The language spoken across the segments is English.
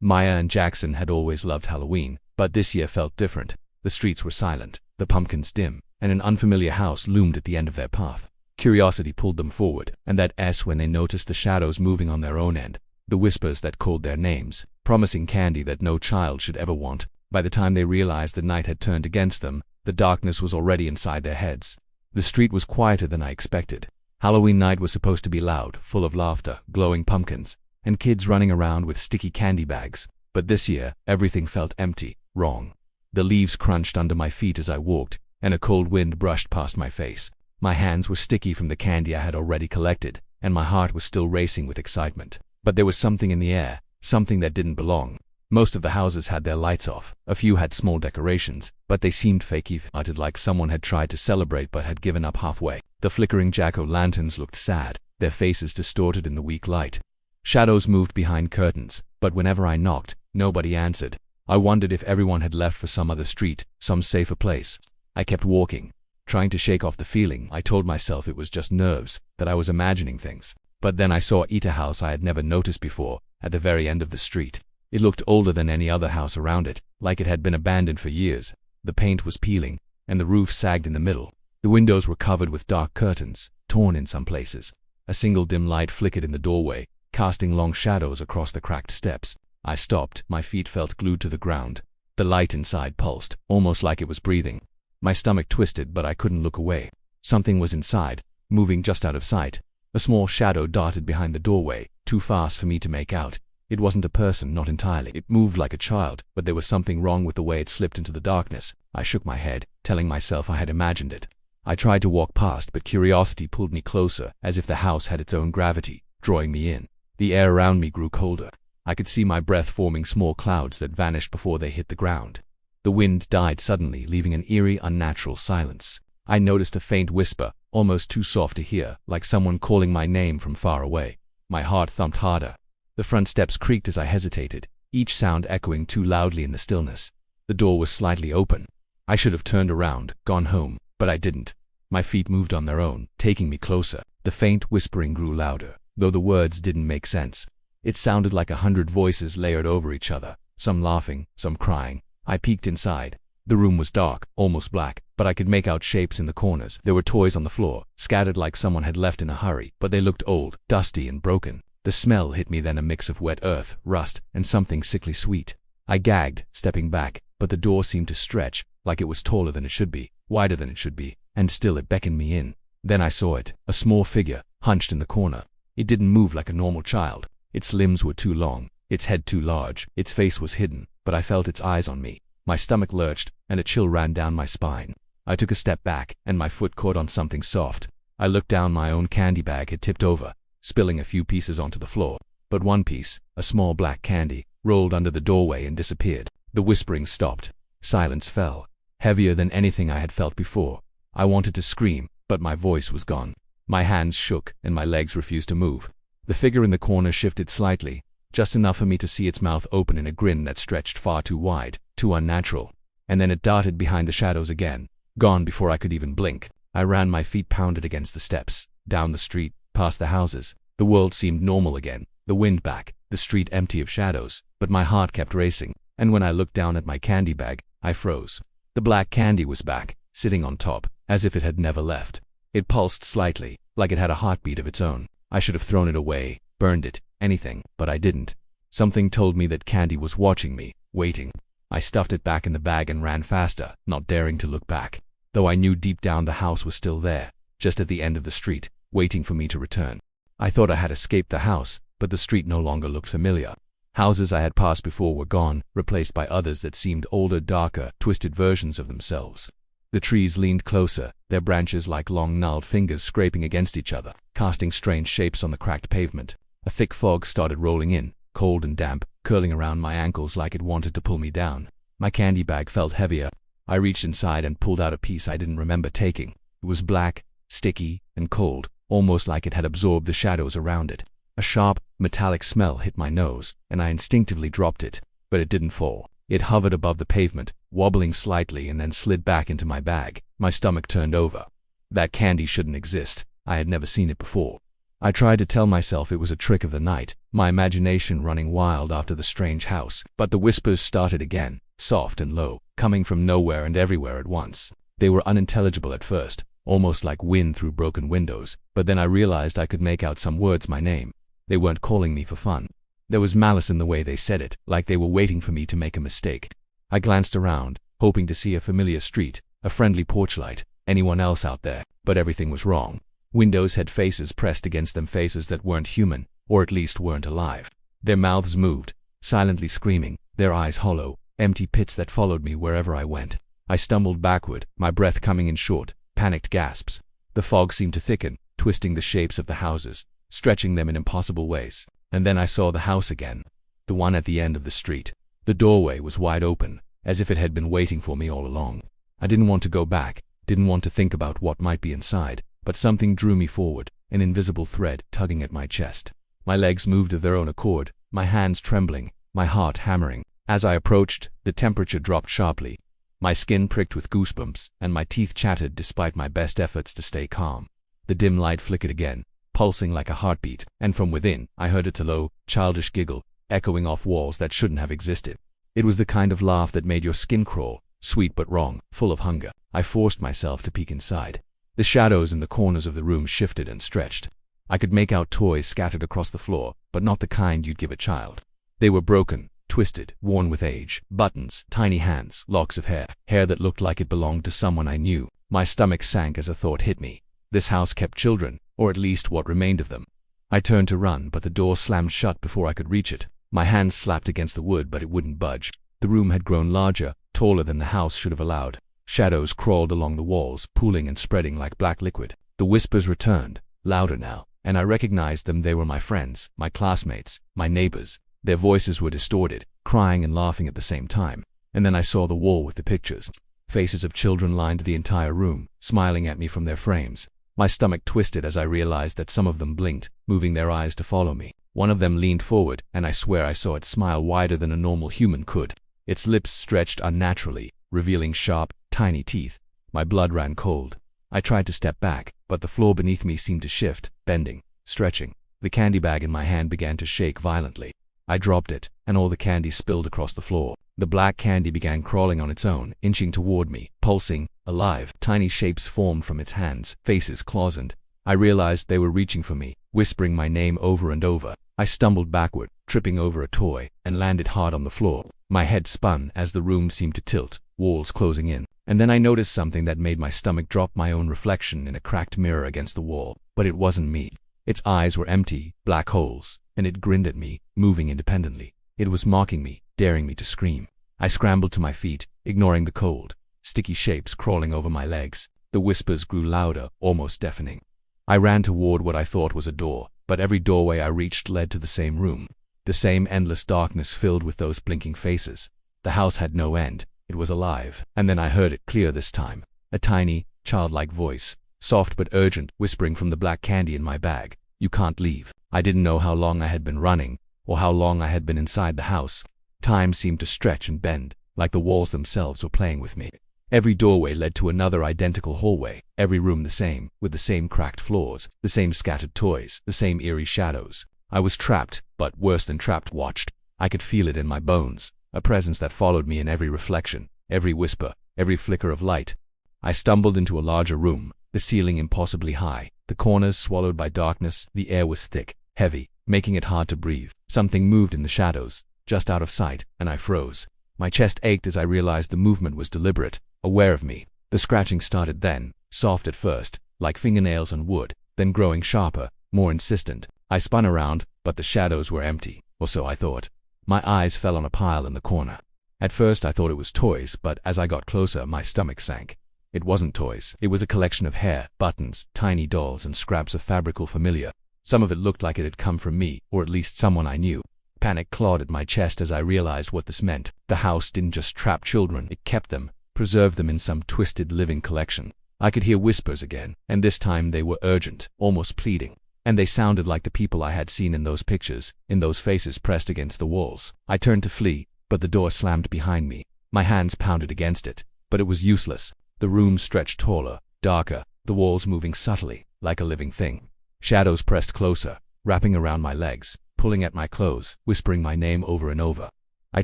Maya and Jackson had always loved Halloween, but this year felt different. The streets were silent, the pumpkins dim, and an unfamiliar house loomed at the end of their path. Curiosity pulled them forward, and that when they noticed the shadows moving on their own end, the whispers that called their names, promising candy that no child should ever want. By the time they realized the night had turned against them, the darkness was already inside their heads. The street was quieter than I expected. Halloween night was supposed to be loud, full of laughter, glowing pumpkins, and kids running around with sticky candy bags. But this year, everything felt empty, wrong. The leaves crunched under my feet as I walked, and a cold wind brushed past my face. My hands were sticky from the candy I had already collected, and my heart was still racing with excitement. But there was something in the air, something that didn't belong. Most of the houses had their lights off. A few had small decorations, but they seemed fake-hearted, like someone had tried to celebrate but had given up halfway. The flickering jack-o'-lanterns looked sad, their faces distorted in the weak light. Shadows moved behind curtains, but whenever I knocked, nobody answered. I wondered if everyone had left for some other street, some safer place. I kept walking, trying to shake off the feeling. I told myself it was just nerves, that I was imagining things. But then I saw a house I had never noticed before, at the very end of the street. It looked older than any other house around it, like it had been abandoned for years. The paint was peeling, and the roof sagged in the middle. The windows were covered with dark curtains, torn in some places. A single dim light flickered in the doorway, casting long shadows across the cracked steps. I stopped, my feet felt glued to the ground. The light inside pulsed, almost like it was breathing. My stomach twisted, but I couldn't look away. Something was inside, moving just out of sight. A small shadow darted behind the doorway, too fast for me to make out. It wasn't a person, not entirely. It moved like a child, but there was something wrong with the way it slipped into the darkness. I shook my head, telling myself I had imagined it. I tried to walk past, but curiosity pulled me closer, as if the house had its own gravity, drawing me in. The air around me grew colder. I could see my breath forming small clouds that vanished before they hit the ground. The wind died suddenly, leaving an eerie, unnatural silence. I noticed a faint whisper, almost too soft to hear, like someone calling my name from far away. My heart thumped harder. The front steps creaked as I hesitated, each sound echoing too loudly in the stillness. The door was slightly open. I should have turned around, gone home, but I didn't. My feet moved on their own, taking me closer. The faint whispering grew louder, though the words didn't make sense. It sounded like 100 voices layered over each other, some laughing, some crying. I peeked inside. The room was dark, almost black, but I could make out shapes in the corners. There were toys on the floor, scattered like someone had left in a hurry, but they looked old, dusty, and broken. The smell hit me, then a mix of wet earth, rust, and something sickly sweet. I gagged, stepping back, but the door seemed to stretch, like it was taller than it should be, wider than it should be, and still it beckoned me in. Then I saw it, a small figure, hunched in the corner. It didn't move like a normal child. Its limbs were too long, its head too large, its face was hidden, but I felt its eyes on me. My stomach lurched, and a chill ran down my spine. I took a step back, and my foot caught on something soft. I looked down. My own candy bag had tipped over, spilling a few pieces onto the floor. But one piece, a small black candy, rolled under the doorway and disappeared. The whispering stopped. Silence fell, heavier than anything I had felt before. I wanted to scream, but my voice was gone. My hands shook, and my legs refused to move. The figure in the corner shifted slightly, just enough for me to see its mouth open in a grin that stretched far too wide, too unnatural. And then it darted behind the shadows again, gone before I could even blink. I ran, my feet pounded against the steps, down the street, past the houses. The world seemed normal again, the wind back, the street empty of shadows, but my heart kept racing, and when I looked down at my candy bag, I froze. The black candy was back, sitting on top, as if it had never left. It pulsed slightly, like it had a heartbeat of its own. I should have thrown it away, burned it, anything, but I didn't. Something told me that candy was watching me, waiting. I stuffed it back in the bag and ran faster, not daring to look back, though I knew deep down the house was still there, just at the end of the street, waiting for me to return. I thought I had escaped the house, but the street no longer looked familiar. Houses I had passed before were gone, replaced by others that seemed older, darker, twisted versions of themselves. The trees leaned closer, their branches like long gnarled fingers scraping against each other, casting strange shapes on the cracked pavement. A thick fog started rolling in, cold and damp, curling around my ankles like it wanted to pull me down. My candy bag felt heavier. I reached inside and pulled out a piece I didn't remember taking. It was black, sticky, and cold, almost like it had absorbed the shadows around it. A sharp, metallic smell hit my nose, and I instinctively dropped it, but it didn't fall. It hovered above the pavement, wobbling slightly, and then slid back into my bag. My stomach turned over. That candy shouldn't exist. I had never seen it before. I tried to tell myself it was a trick of the night, my imagination running wild after the strange house, but the whispers started again, soft and low, coming from nowhere and everywhere at once. They were unintelligible at first, almost like wind through broken windows, but then I realized I could make out some words, my name. They weren't calling me for fun. There was malice in the way they said it, like they were waiting for me to make a mistake. I glanced around, hoping to see a familiar street, a friendly porch light, anyone else out there, but everything was wrong. Windows had faces pressed against them, faces that weren't human, or at least weren't alive. Their mouths moved, silently screaming, their eyes hollow, empty pits that followed me wherever I went. I stumbled backward, my breath coming in short, panicked gasps. The fog seemed to thicken, twisting the shapes of the houses, stretching them in impossible ways. And then I saw the house again, the one at the end of the street. The doorway was wide open, as if it had been waiting for me all along. I didn't want to go back, didn't want to think about what might be inside, but something drew me forward, an invisible thread tugging at my chest. My legs moved of their own accord, my hands trembling, my heart hammering. As I approached, the temperature dropped sharply. My skin pricked with goosebumps, and my teeth chattered despite my best efforts to stay calm. The dim light flickered again, pulsing like a heartbeat, and from within, I heard its low, childish giggle, echoing off walls that shouldn't have existed. It was the kind of laugh that made your skin crawl, sweet but wrong, full of hunger. I forced myself to peek inside. The shadows in the corners of the room shifted and stretched. I could make out toys scattered across the floor, but not the kind you'd give a child. They were broken, twisted, worn with age, buttons, tiny hands, locks of hair that looked like it belonged to someone I knew. My stomach sank as a thought hit me. This house kept children, or at least what remained of them. I turned to run, but the door slammed shut before I could reach it. My hands slapped against the wood, but it wouldn't budge. The room had grown larger, taller than the house should have allowed. Shadows crawled along the walls, pooling and spreading like black liquid. The whispers returned, louder now, and I recognized them. They were my friends, my classmates, my neighbors. Their voices were distorted, crying and laughing at the same time. And then I saw the wall with the pictures. Faces of children lined the entire room, smiling at me from their frames. My stomach twisted as I realized that some of them blinked, moving their eyes to follow me. One of them leaned forward, and I swear I saw it smile wider than a normal human could. Its lips stretched unnaturally, revealing sharp, tiny teeth. My blood ran cold. I tried to step back, but the floor beneath me seemed to shift, bending, stretching. The candy bag in my hand began to shake violently. I dropped it, and all the candy spilled across the floor. The black candy began crawling on its own, inching toward me, pulsing, alive. Tiny shapes formed from its hands, faces, claws, and I realized they were reaching for me, whispering my name over and over. I stumbled backward, tripping over a toy, and landed hard on the floor. My head spun as the room seemed to tilt, walls closing in. And then I noticed something that made my stomach drop, my own reflection in a cracked mirror against the wall. But it wasn't me. Its eyes were empty, black holes, and it grinned at me, moving independently. It was mocking me, daring me to scream. I scrambled to my feet, ignoring the cold, sticky shapes crawling over my legs. The whispers grew louder, almost deafening. I ran toward what I thought was a door, but every doorway I reached led to the same room. The same endless darkness filled with those blinking faces. The house had no end. It was alive. And then I heard it clear this time. A tiny, childlike voice, soft but urgent, whispering from the black candy in my bag. "You can't leave." I didn't know how long I had been running, or how long I had been inside the house. Time seemed to stretch and bend, like the walls themselves were playing with me. Every doorway led to another identical hallway, every room the same, with the same cracked floors, the same scattered toys, the same eerie shadows. I was trapped, but worse than trapped, watched. I could feel it in my bones, a presence that followed me in every reflection, every whisper, every flicker of light. I stumbled into a larger room, the ceiling impossibly high, the corners swallowed by darkness. The air was thick, heavy, making it hard to breathe. Something moved in the shadows, just out of sight, and I froze. My chest ached as I realized the movement was deliberate, aware of me. The scratching started then, soft at first, like fingernails on wood, then growing sharper, more insistent. I spun around, but the shadows were empty, or so I thought. My eyes fell on a pile in the corner. At first I thought it was toys, but as I got closer, my stomach sank. It wasn't toys. It was a collection of hair, buttons, tiny dolls, and scraps of fabric all familiar. Some of it looked like it had come from me, or at least someone I knew. Panic clawed at my chest as I realized what this meant. The house didn't just trap children, it kept them, preserved them in some twisted living collection. I could hear whispers again, and this time they were urgent, almost pleading. And they sounded like the people I had seen in those pictures, in those faces pressed against the walls. I turned to flee, but the door slammed behind me. My hands pounded against it, but it was useless. The room stretched taller, darker, the walls moving subtly, like a living thing. Shadows pressed closer, wrapping around my legs, pulling at my clothes, whispering my name over and over. I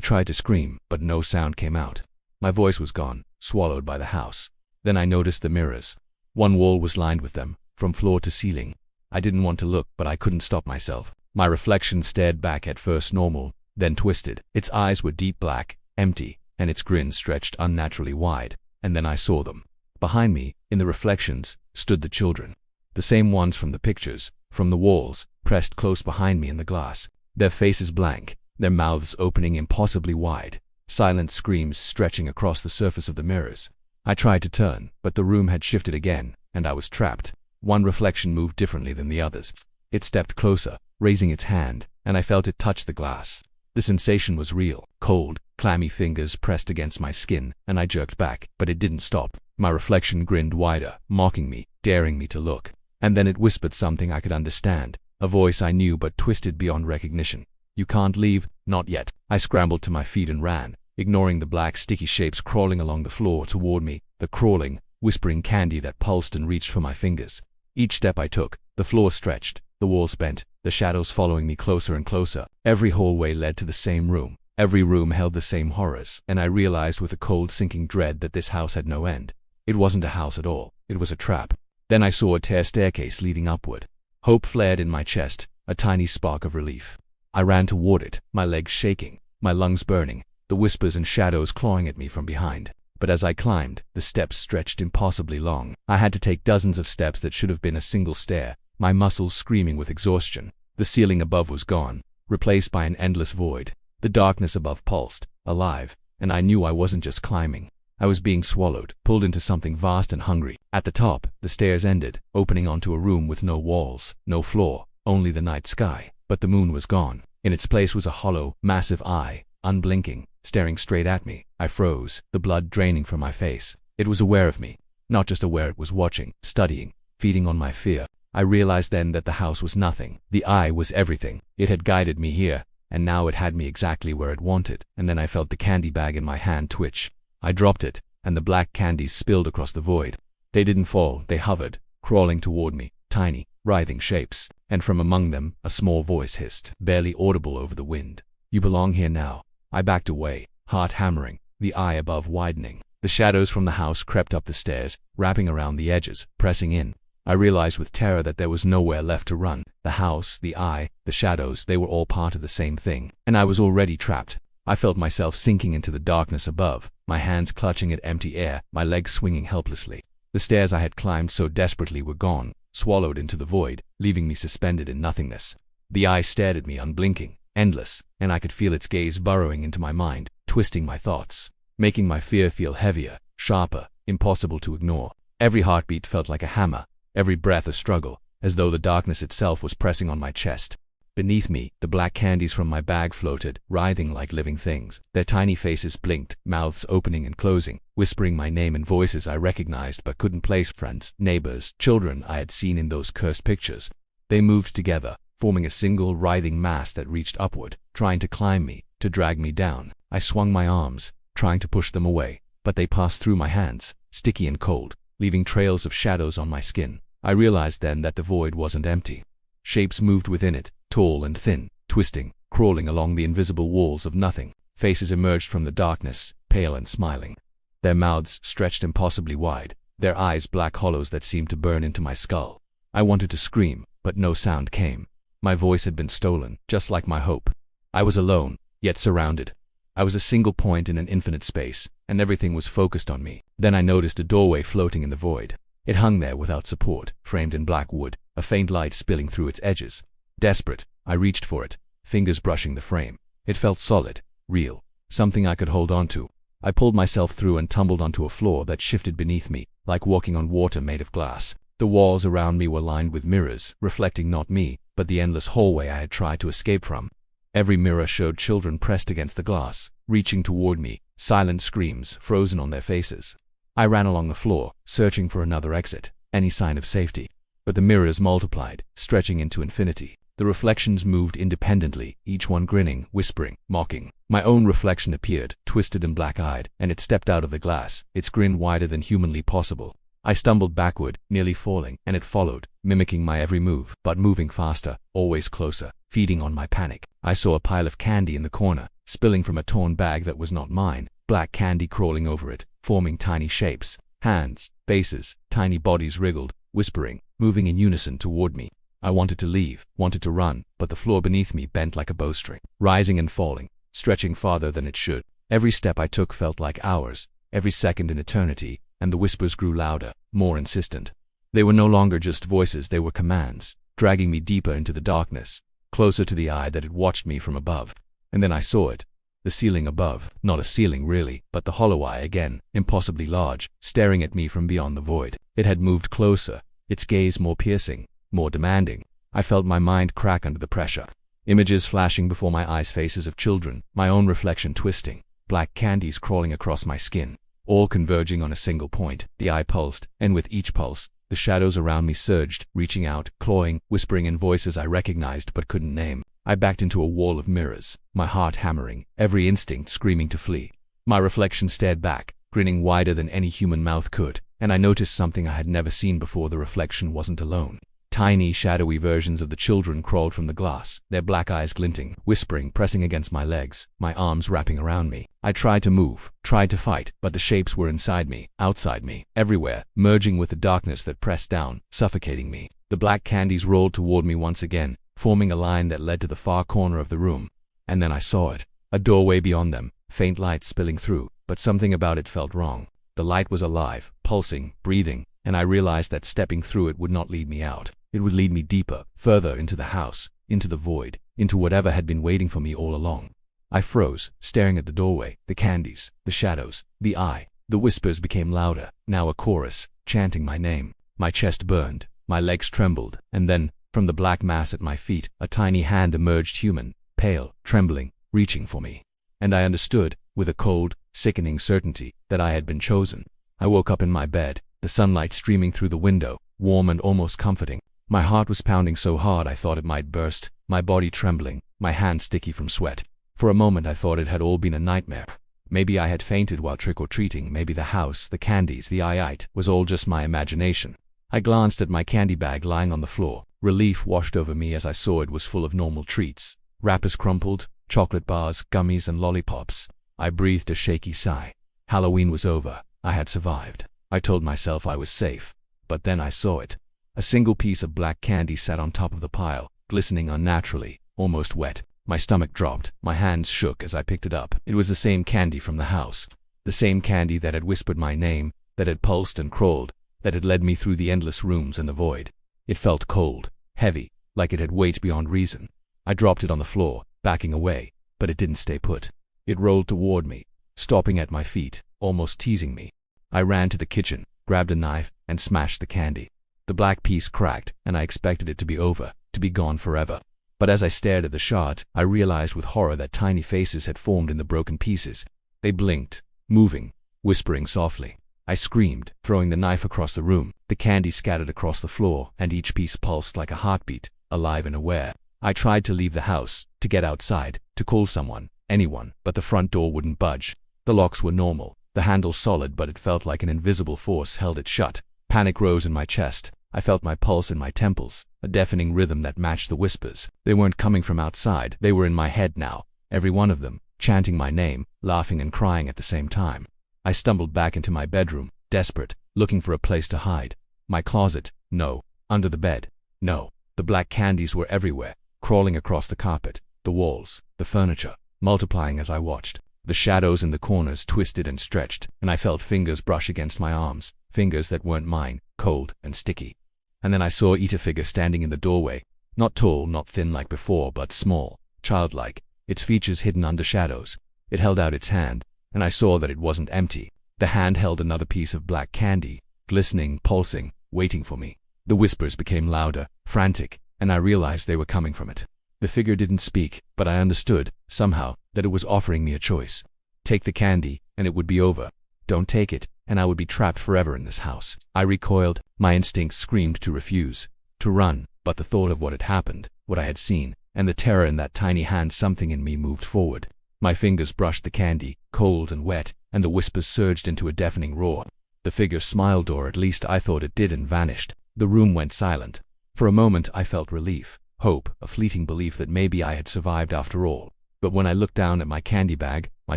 tried to scream, but no sound came out. My voice was gone, swallowed by the house. Then I noticed the mirrors. One wall was lined with them, from floor to ceiling. I didn't want to look, but I couldn't stop myself. My reflection stared back, at first normal, then twisted. Its eyes were deep black, empty, and its grin stretched unnaturally wide. And then I saw them. Behind me, in the reflections, stood the children. The same ones from the pictures, from the walls, pressed close behind me in the glass. Their faces blank, their mouths opening impossibly wide, silent screams stretching across the surface of the mirrors. I tried to turn, but the room had shifted again, and I was trapped. One reflection moved differently than the others. It stepped closer, raising its hand, and I felt it touch the glass. The sensation was real. Cold, clammy fingers pressed against my skin, and I jerked back, but it didn't stop. My reflection grinned wider, mocking me, daring me to look. And then it whispered something I could understand, a voice I knew but twisted beyond recognition. "You can't leave, not yet." I scrambled to my feet and ran, ignoring the black sticky shapes crawling along the floor toward me, the crawling, whispering candy that pulsed and reached for my fingers. Each step I took, the floor stretched, the walls bent, the shadows following me closer and closer. Every hallway led to the same room. Every room held the same horrors, and I realized with a cold sinking dread that this house had no end. It wasn't a house at all, it was a trap. Then I saw a staircase leading upward. Hope flared in my chest, a tiny spark of relief. I ran toward it, my legs shaking, my lungs burning, the whispers and shadows clawing at me from behind. But as I climbed, the steps stretched impossibly long. I had to take dozens of steps that should have been a single stair, my muscles screaming with exhaustion. The ceiling above was gone, replaced by an endless void. The darkness above pulsed, alive, and I knew I wasn't just climbing. I was being swallowed, pulled into something vast and hungry. At the top, the stairs ended, opening onto a room with no walls, no floor, only the night sky. But the moon was gone. In its place was a hollow, massive eye, unblinking, staring straight at me. I froze, the blood draining from my face. It was aware of me. Not just aware, it was watching, studying, feeding on my fear. I realized then that the house was nothing. The eye was everything. It had guided me here, and now it had me exactly where it wanted. And then I felt the candy bag in my hand twitch. I dropped it, and the black candies spilled across the void. They didn't fall, they hovered, crawling toward me, tiny, writhing shapes. And from among them, a small voice hissed, barely audible over the wind. "You belong here now." I backed away, heart hammering, the eye above widening. The shadows from the house crept up the stairs, wrapping around the edges, pressing in. I realized with terror that there was nowhere left to run. The house, the eye, the shadows, they were all part of the same thing. And I was already trapped. I felt myself sinking into the darkness above, my hands clutching at empty air, my legs swinging helplessly. The stairs I had climbed so desperately were gone, swallowed into the void, leaving me suspended in nothingness. The eye stared at me unblinking, endless, and I could feel its gaze burrowing into my mind, twisting my thoughts, making my fear feel heavier, sharper, impossible to ignore. Every heartbeat felt like a hammer, every breath a struggle, as though the darkness itself was pressing on my chest. Beneath me, the black candies from my bag floated, writhing like living things. Their tiny faces blinked, mouths opening and closing, whispering my name in voices I recognized but couldn't place. Friends, neighbors, children I had seen in those cursed pictures. They moved together, forming a single writhing mass that reached upward, trying to climb me, to drag me down. I swung my arms, trying to push them away, but they passed through my hands, sticky and cold, leaving trails of shadows on my skin. I realized then that the void wasn't empty. Shapes moved within it, tall and thin, twisting, crawling along the invisible walls of nothing. Faces emerged from the darkness, pale and smiling. Their mouths stretched impossibly wide, their eyes black hollows that seemed to burn into my skull. I wanted to scream, but no sound came. My voice had been stolen, just like my hope. I was alone, yet surrounded. I was a single point in an infinite space, and everything was focused on me. Then I noticed a doorway floating in the void. It hung there without support, framed in black wood, a faint light spilling through its edges. Desperate, I reached for it, fingers brushing the frame. It felt solid, real, something I could hold on to. I pulled myself through and tumbled onto a floor that shifted beneath me, like walking on water made of glass. The walls around me were lined with mirrors, reflecting not me, but the endless hallway I had tried to escape from. Every mirror showed children pressed against the glass, reaching toward me, silent screams frozen on their faces. I ran along the floor, searching for another exit, any sign of safety. But the mirrors multiplied, stretching into infinity. The reflections moved independently, each one grinning, whispering, mocking. My own reflection appeared, twisted and black-eyed, and it stepped out of the glass, its grin wider than humanly possible. I stumbled backward, nearly falling, and it followed, mimicking my every move, but moving faster, always closer, feeding on my panic. I saw a pile of candy in the corner, spilling from a torn bag that was not mine, black candy crawling over it, forming tiny shapes, hands, faces, tiny bodies wriggled, whispering, moving in unison toward me. I wanted to leave, wanted to run, but the floor beneath me bent like a bowstring, rising and falling, stretching farther than it should. Every step I took felt like hours, every second an eternity, and the whispers grew louder, more insistent. They were no longer just voices, they were commands, dragging me deeper into the darkness, closer to the eye that had watched me from above. And then I saw it. The ceiling above, not a ceiling really, but the hollow eye again, impossibly large, staring at me from beyond the void. It had moved closer, its gaze more piercing, more demanding. I felt my mind crack under the pressure. Images flashing before my eyes, faces of children, my own reflection twisting, black candies crawling across my skin, all converging on a single point. The eye pulsed, and with each pulse, the shadows around me surged, reaching out, clawing, whispering in voices I recognized but couldn't name. I backed into a wall of mirrors, my heart hammering, every instinct screaming to flee. My reflection stared back, grinning wider than any human mouth could, and I noticed something I had never seen before. The reflection wasn't alone. Tiny, shadowy versions of the children crawled from the glass, their black eyes glinting, whispering, pressing against my legs, my arms wrapping around me. I tried to move, tried to fight, but the shapes were inside me, outside me, everywhere, merging with the darkness that pressed down, suffocating me. The black candies rolled toward me once again, forming a line that led to the far corner of the room. And then I saw it. A doorway beyond them, faint light spilling through, but something about it felt wrong. The light was alive, pulsing, breathing, and I realized that stepping through it would not lead me out. It would lead me deeper, further into the house, into the void, into whatever had been waiting for me all along. I froze, staring at the doorway, the candies, the shadows, the eye. The whispers became louder, now a chorus, chanting my name. My chest burned, my legs trembled, and then, from the black mass at my feet, a tiny hand emerged, human, pale, trembling, reaching for me. And I understood, with a cold, sickening certainty, that I had been chosen. I woke up in my bed, the sunlight streaming through the window, warm and almost comforting. My heart was pounding so hard I thought it might burst, my body trembling, my hands sticky from sweat. For a moment I thought it had all been a nightmare. Maybe I had fainted while trick-or-treating, maybe the house, the candies, the eye-ite, was all just my imagination. I glanced at my candy bag lying on the floor. Relief washed over me as I saw it was full of normal treats. Wrappers crumpled, chocolate bars, gummies and lollipops. I breathed a shaky sigh. Halloween was over. I had survived. I told myself I was safe. But then I saw it. A single piece of black candy sat on top of the pile, glistening unnaturally, almost wet. My stomach dropped, my hands shook as I picked it up. It was the same candy from the house. The same candy that had whispered my name, that had pulsed and crawled, that had led me through the endless rooms and the void. It felt cold, heavy, like it had weight beyond reason. I dropped it on the floor, backing away, but it didn't stay put. It rolled toward me, stopping at my feet, almost teasing me. I ran to the kitchen, grabbed a knife, and smashed the candy. The black piece cracked, and I expected it to be over, to be gone forever. But as I stared at the shards, I realized with horror that tiny faces had formed in the broken pieces. They blinked, moving, whispering softly. I screamed, throwing the knife across the room. The candy scattered across the floor, and each piece pulsed like a heartbeat, alive and aware. I tried to leave the house, to get outside, to call someone, anyone, but the front door wouldn't budge. The locks were normal, the handle solid, but it felt like an invisible force held it shut. Panic rose in my chest. I felt my pulse in my temples, a deafening rhythm that matched the whispers. They weren't coming from outside, they were in my head now, every one of them, chanting my name, laughing and crying at the same time. I stumbled back into my bedroom, desperate, looking for a place to hide. My closet, no. Under the bed, no. The black candies were everywhere, crawling across the carpet, the walls, the furniture, multiplying as I watched. The shadows in the corners twisted and stretched, and I felt fingers brush against my arms, fingers that weren't mine, cold and sticky. And then I saw a figure standing in the doorway, not tall, not thin like before, but small, childlike, its features hidden under shadows. It held out its hand, and I saw that it wasn't empty. The hand held another piece of black candy, glistening, pulsing, waiting for me. The whispers became louder, frantic, and I realized they were coming from it. The figure didn't speak, but I understood, somehow, that it was offering me a choice. Take the candy, and it would be over. Don't take it, and I would be trapped forever in this house. I recoiled, my instincts screamed to refuse, to run, but the thought of what had happened, what I had seen, and the terror in that tiny hand, something in me moved forward. My fingers brushed the candy, cold and wet, and the whispers surged into a deafening roar. The figure smiled, or at least I thought it did, and vanished. The room went silent. For a moment I felt relief, hope, a fleeting belief that maybe I had survived after all. But when I looked down at my candy bag, my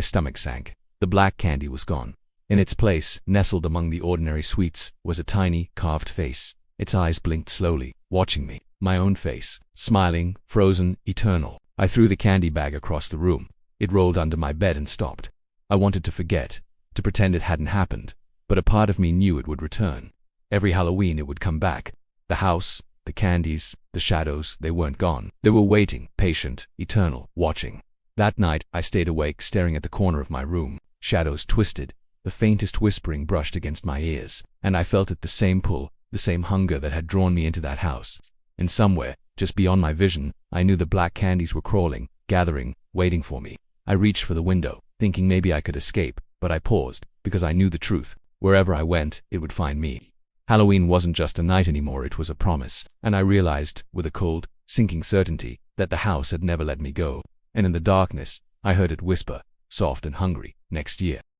stomach sank. The black candy was gone. In its place, nestled among the ordinary sweets, was a tiny, carved face. Its eyes blinked slowly, watching me. My own face, smiling, frozen, eternal. I threw the candy bag across the room. It rolled under my bed and stopped. I wanted to forget, to pretend it hadn't happened, but a part of me knew it would return. Every Halloween it would come back. The house, the candies, the shadows, they weren't gone. They were waiting, patient, eternal, watching. That night, I stayed awake, staring at the corner of my room. Shadows twisted. The faintest whispering brushed against my ears, and I felt it, the same pull, the same hunger that had drawn me into that house. And somewhere, just beyond my vision, I knew the black candies were crawling, gathering, waiting for me. I reached for the window, thinking maybe I could escape, but I paused, because I knew the truth. Wherever I went, it would find me. Halloween wasn't just a night anymore, it was a promise, and I realized, with a cold, sinking certainty, that the house had never let me go. And in the darkness, I heard it whisper, soft and hungry, next year.